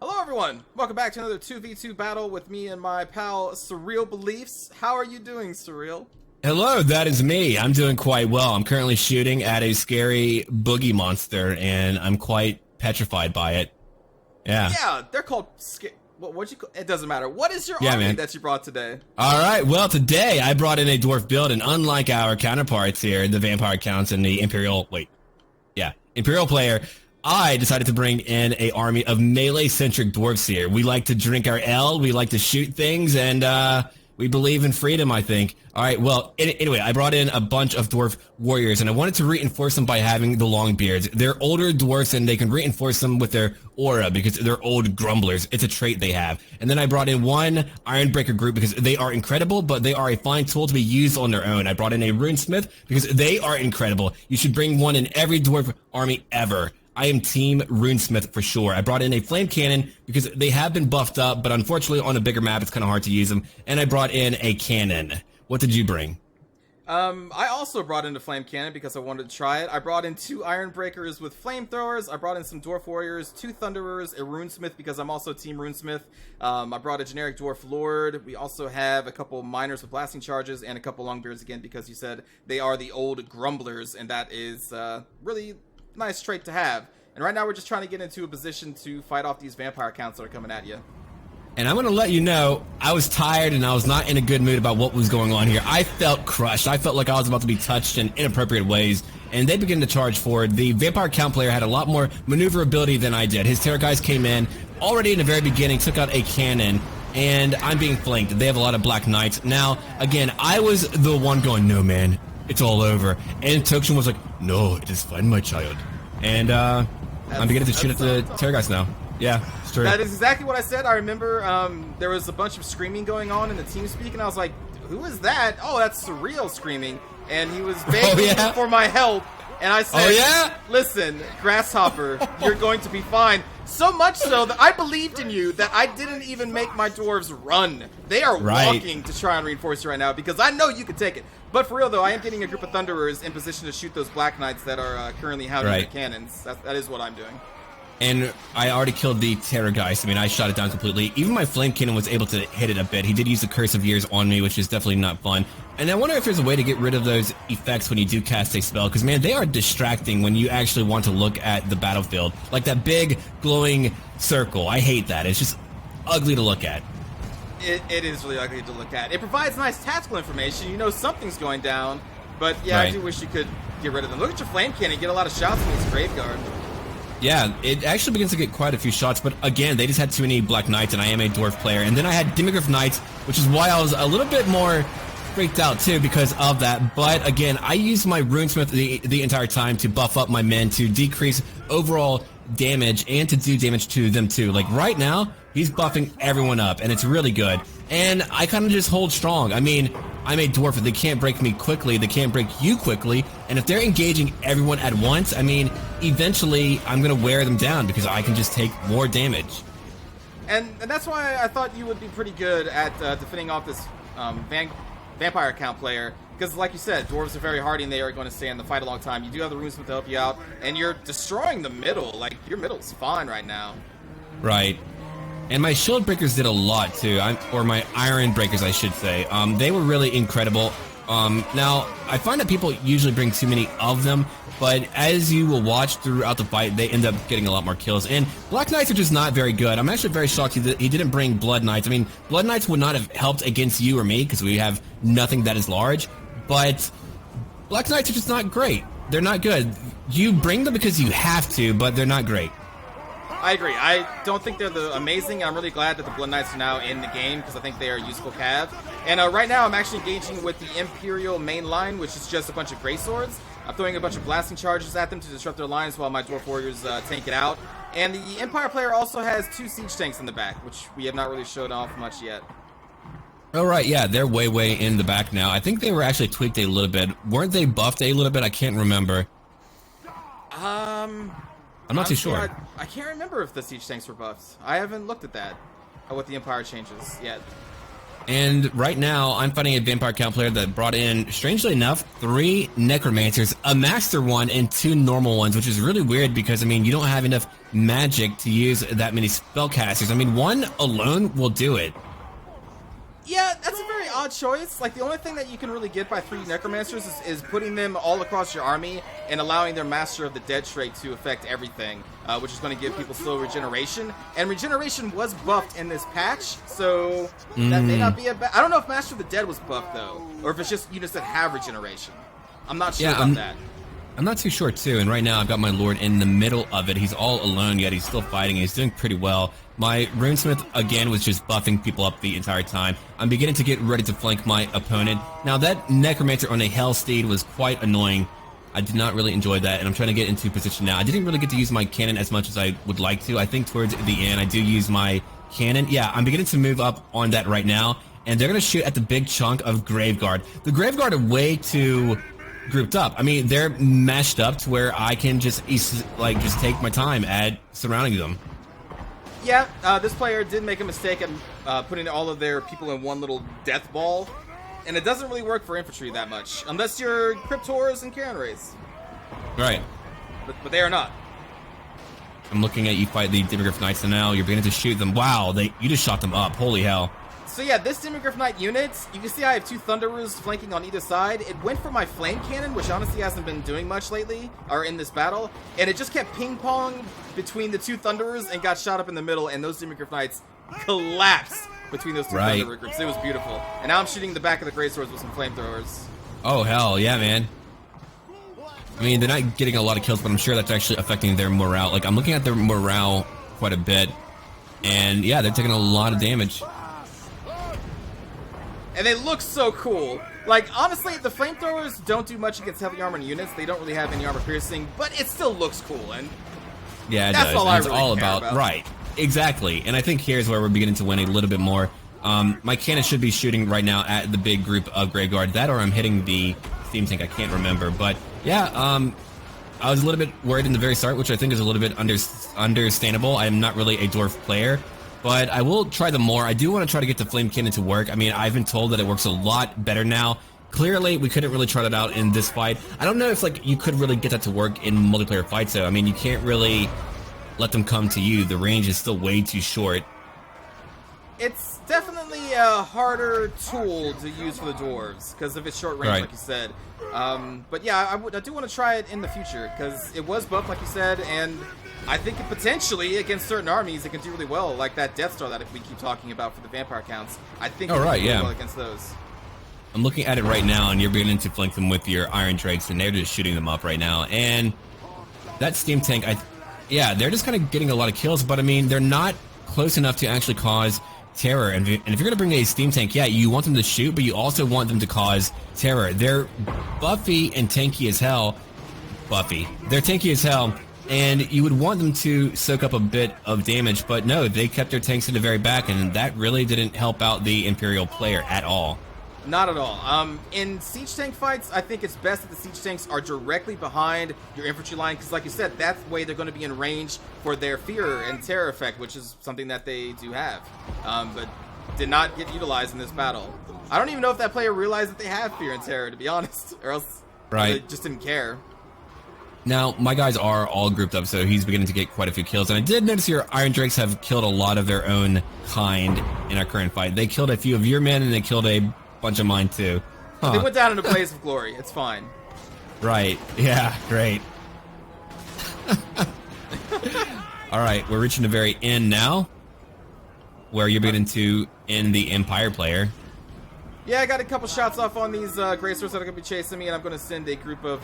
Hello everyone! Welcome back to another 2v2 battle with me and my pal SurrealBeliefs. How are you doing, Surreal? Hello, that is me. I'm doing quite well. I'm currently shooting at a scary boogie monster, and I'm quite petrified by it. Yeah. Yeah, they're called what'd you call it? Doesn't matter. What is your army that you brought today? Alright, well today I brought in a dwarf build, and unlike our counterparts here, the vampire counts and the Imperial player, I decided to bring in a army of melee-centric dwarves here. We like to drink our ale, we like to shoot things, and we believe in freedom, I think. Alright, well, anyway, I brought in a bunch of dwarf warriors, and I wanted to reinforce them by having the long beards. They're older dwarfs, and they can reinforce them with their aura, because they're old grumblers. It's a trait they have. And then I brought in one Ironbreaker group, because they are incredible, but they are a fine tool to be used on their own. I brought in a runesmith, because they are incredible. You should bring one in every dwarf army ever. I am team runesmith for sure. I brought in a flame cannon because they have been buffed up, but unfortunately on a bigger map it's kind of hard to use them. And I brought in a cannon. What did you bring? I also brought in a flame cannon because I wanted to try it. I brought in 2 Ironbreakers with flamethrowers. I brought in some dwarf warriors, 2 thunderers, a runesmith because I'm also team runesmith. I brought a generic dwarf lord. We also have a couple miners with blasting charges and a couple longbeards again because you said they are the old grumblers, and that is really nice trait to have. And right now we're just trying to get into a position to fight off these vampire counts that are coming at you. And I'm going to let you know, I was tired and I was not in a good mood about what was going on here. I felt crushed. I felt like I was about to be touched in inappropriate ways. And they began to charge forward. The vampire count player had a lot more maneuverability than I did. His terror guys came in already in the very beginning, took out a cannon, and I'm being flanked. They have a lot of black knights. Now, again, I was the one going, no man, it's all over. And tokshen was like, no, it is fine, my child. And I'm beginning to shoot at the terror guys now. Yeah, it's true. That is exactly what I said. I remember there was a bunch of screaming going on in the team speak, and I was like, who is that? Oh, that's Surreal screaming. And he was begging for my help. And I said, listen, Grasshopper, you're going to be fine. So much so that I believed in you that I didn't even make my dwarves run. They are walking to try and reinforce you right now because I know you can take it. But for real, though, I am getting a group of Thunderers in position to shoot those Black Knights that are currently hounding the cannons. That is what I'm doing. And I already killed the terror guys. I mean, I shot it down completely. Even my flame cannon was able to hit it a bit. He did use the Curse of Years on me, which is definitely not fun. And I wonder if there's a way to get rid of those effects when you do cast a spell, because, man, they are distracting when you actually want to look at the battlefield. Like that big, glowing circle. I hate that. It's just ugly to look at. It is really ugly to look at. It provides nice tactical information. You know something's going down. But, yeah, I do wish you could get rid of them. Look at your flame cannon. Get a lot of shots in this graveyard. Yeah, it actually begins to get quite a few shots, but again, they just had too many Black Knights, and I am a Dwarf player. And then I had Demigryph Knights, which is why I was a little bit more freaked out, too, because of that. But again, I used my Runesmith the entire time to buff up my men, to decrease overall damage, and to do damage to them, too. Like, right now, he's buffing everyone up, and it's really good. And I kind of just hold strong. I mean, I'm a dwarf, they can't break me quickly, they can't break you quickly, and if they're engaging everyone at once, I mean, eventually I'm going to wear them down because I can just take more damage. And that's why I thought you would be pretty good at defending off this vampire account player, because like you said, dwarves are very hardy and they are going to stay in the fight a long time. You do have the runesmith to help you out, and you're destroying the middle. Like, your middle's fine right now. Right. And my shield breakers did a lot too, or my iron breakers I should say. They were really incredible. Now, I find that people usually bring too many of them, but as you will watch throughout the fight, they end up getting a lot more kills. And Black Knights are just not very good. I'm actually very shocked he didn't bring Blood Knights. I mean, Blood Knights would not have helped against you or me because we have nothing that is large, but Black Knights are just not great. They're not good. You bring them because you have to, but they're not great. I agree. I don't think they're amazing. I'm really glad that the Blood Knights are now in the game because I think they are useful cav. And right now I'm actually engaging with the Imperial main line, which is just a bunch of Grey Swords. I'm throwing a bunch of blasting charges at them to disrupt their lines while my Dwarf Warriors tank it out. And the Empire player also has 2 siege tanks in the back, which we have not really showed off much yet. Oh, right, yeah, they're way in the back now. I think they were actually tweaked a little bit. Weren't they buffed a little bit? I can't remember. I'm not too sure. I can't remember if the siege tanks were buffed. I haven't looked at that, what the Empire changes yet. And right now, I'm fighting a Vampire Count player that brought in, strangely enough, 3 Necromancers, a Master one, and 2 normal ones, which is really weird because, I mean, you don't have enough magic to use that many spellcasters. I mean, 1 alone will do it. Yeah, that's a very odd choice. Like, the only thing that you can really get by 3 Necromancers is putting them all across your army and allowing their Master of the Dead trait to affect everything, which is going to give people slow regeneration. And regeneration was buffed in this patch, so that may not be a bad... I don't know if Master of the Dead was buffed, though, or if it's just units that have regeneration. I'm not sure about that. I'm not too sure, too, and right now I've got my Lord in the middle of it. He's all alone, yet he's still fighting, and he's doing pretty well. My Runesmith, again, was just buffing people up the entire time. I'm beginning to get ready to flank my opponent. Now, that Necromancer on a Hell Steed was quite annoying. I did not really enjoy that, and I'm trying to get into position now. I didn't really get to use my cannon as much as I would like to. I think towards the end, I do use my cannon. Yeah, I'm beginning to move up on that right now, and they're going to shoot at the big chunk of Graveguard. The Graveguard are way too... grouped up. I mean, they're mashed up to where I can just take my time at surrounding them. Yeah, this player did make a mistake at putting all of their people in one little death ball, and it doesn't really work for infantry that much, unless you're Cryptors and Karen Rays. Right. But they are not. I'm looking at you fight the Demigryph Knights, and now you're beginning to shoot them. Wow, you just shot them up. Holy hell. So yeah, this Demigryph Knight unit, you can see I have 2 Thunderers flanking on either side. It went for my Flame Cannon, which honestly hasn't been doing much lately, or in this battle, and it just kept ping-pong between the 2 Thunderers and got shot up in the middle, and those Demigryph Knights collapsed between those 2 Thunderer groups. It was beautiful. And now I'm shooting the back of the Greatswords with some flamethrowers. Oh, hell, yeah, man. I mean, they're not getting a lot of kills, but I'm sure that's actually affecting their morale. Like, I'm looking at their morale quite a bit, and yeah, they're taking a lot of damage. And they look so cool. Like, honestly, the flamethrowers don't do much against heavy armored units. They don't really have any armor piercing, but it still looks cool. And yeah, it that's does. all I it's really all care about. Right, exactly. And I think here's where we're beginning to win a little bit more. My cannon should be shooting right now at the big group of Graveguard. That or I'm hitting the steam tank. I can't remember. But yeah, I was a little bit worried in the very start, which I think is a little bit understandable. I am not really a dwarf player. But I will try them more. I do want to try to get the Flame Cannon to work. I mean, I've been told that it works a lot better now. Clearly, we couldn't really try that out in this fight. I don't know if, like, you could really get that to work in multiplayer fights, though. I mean, you can't really let them come to you. The range is still way too short. It's definitely a harder tool to use for the dwarves, because of its short range, like you said. But yeah, I do want to try it in the future, because it was buffed, like you said, and I think it potentially, against certain armies, it can do really well, like that Death Star that we keep talking about for the vampire counts. I think it can do really well against those. I'm looking at it right now, and you're beginning to flank them with your Iron Drakes, and they're just shooting them up right now. And that Steam Tank, yeah, they're just kind of getting a lot of kills, but I mean, they're not close enough to actually cause terror. And if you're going to bring a Steam Tank, yeah, you want them to shoot, but you also want them to cause terror. They're buffy and tanky as hell. They're tanky as hell, and you would want them to soak up a bit of damage, but no, they kept their tanks in the very back, and that really didn't help out the Imperial player at all. Not at all. In siege tank fights, I think it's best that the siege tanks are directly behind your infantry line, because like you said, that's the way they're going to be in range for their fear and terror effect, which is something that they do have, but did not get utilized in this battle. I don't even know if that player realized that they have fear and terror, to be honest, or else they just didn't care. Now, my guys are all grouped up, so he's beginning to get quite a few kills. And I did notice your Iron Drakes have killed a lot of their own kind in our current fight. They killed a few of your men, and they killed a bunch of mine, too. Huh. They went down in a blaze of glory. It's fine. Right. Yeah, great. All right, we're reaching the very end now, where you're beginning to end the Empire player. Yeah, I got a couple shots off on these Gracers that are going to be chasing me, and I'm going to send a group of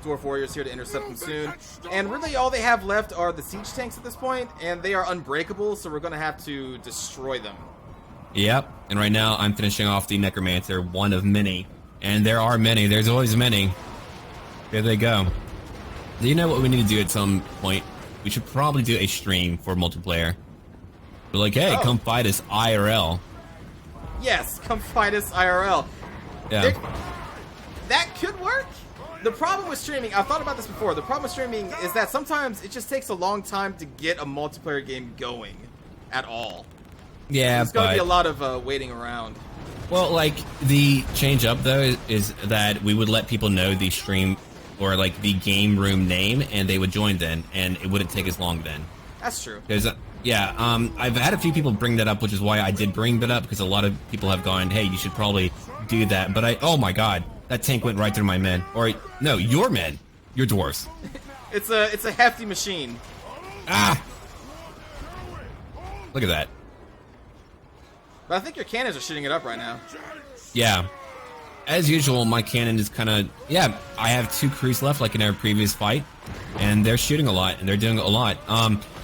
Dwarf Warriors here to intercept them soon. And really all they have left are the siege tanks at this point, and they are unbreakable, so we're going to have to destroy them. Yep, and right now I'm finishing off the Necromancer, one of many. And there are many, there's always many. Here they go. Do you know what we need to do at some point? We should probably do a stream for multiplayer. We're like, hey, come fight us IRL. Yes, come fight us IRL. Yeah. That could work. The problem with streaming, I've thought about this before, the problem with streaming is that sometimes it just takes a long time to get a multiplayer game going at all. Yeah, There's going to be a lot of waiting around. Well, like, the change up, though, is that we would let people know the stream or, like, the game room name, and they would join then, and it wouldn't take as long then. That's true. Because, yeah, I've had a few people bring that up, which is why I did bring that up, because a lot of people have gone, hey, you should probably do that. But oh my god, that tank went right through my men. Or, no, your men. Your dwarves. It's a hefty machine. Ah! Look at that. But I think your cannons are shooting it up right now. Yeah. As usual, my cannon is kind of... Yeah, I have 2 crews left, like in our previous fight. And they're shooting a lot, and they're doing a lot.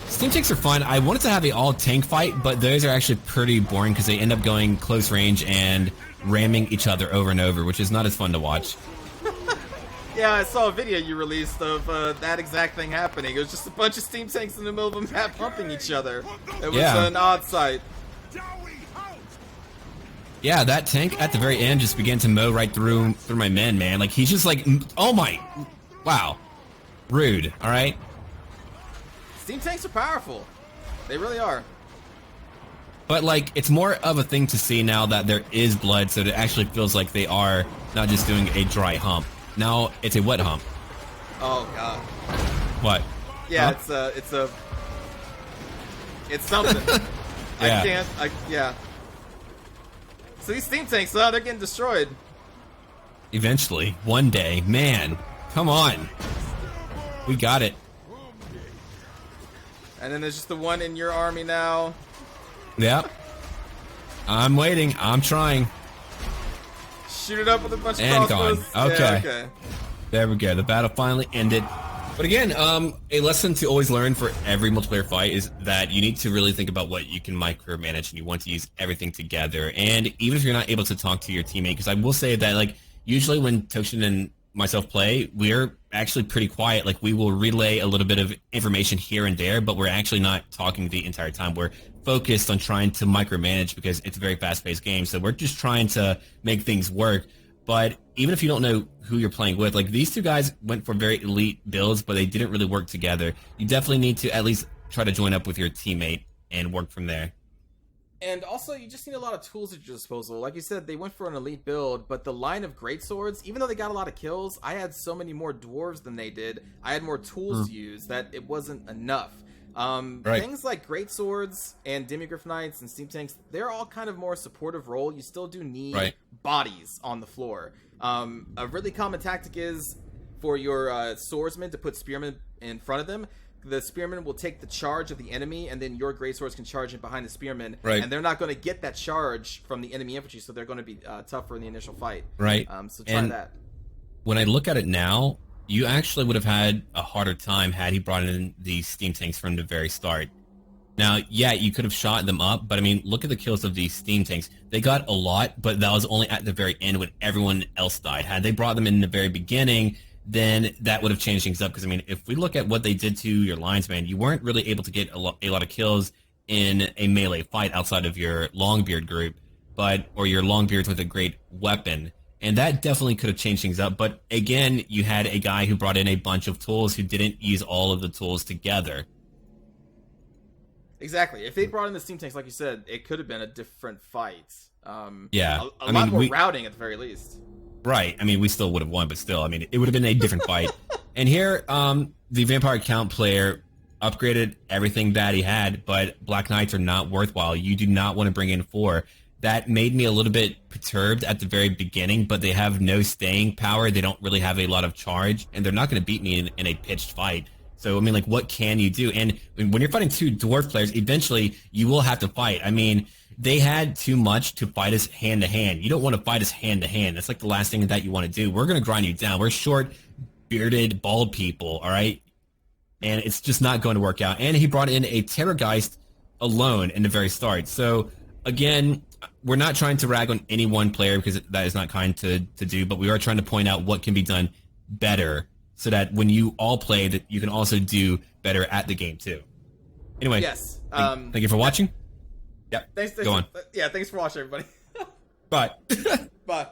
Steam tanks are fun. I wanted to have a all-tank fight, but those are actually pretty boring because they end up going close range and ramming each other over and over, which is not as fun to watch. Yeah, I saw a video you released of that exact thing happening. It was just a bunch of steam tanks in the middle of a map pumping each other. It was an odd sight. Yeah, that tank at the very end just began to mow right through my men, man. Like, he's just like, oh my... Wow. Rude, alright? Steam tanks are powerful. They really are. But, like, it's more of a thing to see now that there is blood, so it actually feels like they are not just doing a dry hump. Now, it's a wet hump. Oh, God. What? Yeah, huh? it's something. Yeah. Yeah. So these steam tanks, they're getting destroyed. Eventually. One day. Man. Come on. We got it. And then there's just the one in your army now. Yep. I'm waiting. I'm trying. Shoot it up with a bunch of and crossbows. Gone. Okay. Yeah, okay. There we go. The battle finally ended. But again, a lesson to always learn for every multiplayer fight is that you need to really think about what you can micromanage, and you want to use everything together. And even if you're not able to talk to your teammate, because I will say that, like, usually when Tokshen and myself play, we're actually pretty quiet. Like, we will relay a little bit of information here and there, but we're actually not talking the entire time. We're focused on trying to micromanage because it's a very fast-paced game, so we're just trying to make things work. But even if you don't know who you're playing with, like, these two guys went for very elite builds, but they didn't really work together. You definitely need to at least try to join up with your teammate and work from there. And also, you just need a lot of tools at your disposal. Like you said, they went for an elite build, but the line of greatswords, even though they got a lot of kills, I had so many more dwarves than they did. I had more tools to use that it wasn't enough. Right. Things like greatswords and demigryph knights and steam tanks, they're all kind of more supportive role. You still do need bodies on the floor. A really common tactic is for your swordsmen to put spearmen in front of them. The spearmen will take the charge of the enemy, and then your greatswords can charge in behind the spearmen. Right. And they're not going to get that charge from the enemy infantry, so they're going to be tougher in the initial fight. Right. So try that. When I look at it now, you actually would have had a harder time had he brought in the steam tanks from the very start. Now, yeah, you could have shot them up, but I mean, look at the kills of these steam tanks. They got a lot, but that was only at the very end when everyone else died. Had they brought them in the very beginning, then that would have changed things up. Because, I mean, if we look at what they did to your lines, man, you weren't really able to get a lot of kills in a melee fight outside of your Longbeard group, or your Longbeards with a great weapon. And that definitely could have changed things up. But again, you had a guy who brought in a bunch of tools who didn't use all of the tools together. Exactly. If they brought in the steam tanks, like you said, it could have been a different fight. Yeah. A lot more routing at the very least. Right. I mean, we still would have won, but still, I mean, it would have been a different fight. And here, the Vampire Count player upgraded everything that he had, but Black Knights are not worthwhile. You do not want to bring in 4. That made me a little bit perturbed at the very beginning, but they have no staying power. They don't really have a lot of charge, and they're not going to beat me in a pitched fight. So, I mean, like, what can you do? And when you're fighting 2 dwarf players, eventually you will have to fight. I mean, they had too much to fight us hand-to-hand. You don't want to fight us hand-to-hand. That's like the last thing that you want to do. We're going to grind you down. We're short, bearded, bald people, all right? And it's just not going to work out. And he brought in a Terrorgeist alone in the very start. So, again, we're not trying to rag on any one player because that is not kind to do, but we are trying to point out what can be done better so that when you all play, that you can also do better at the game too. Anyway, yes. Thank you for watching. Yeah, thanks. Go on. Yeah, thanks for watching, everybody. Bye. Bye.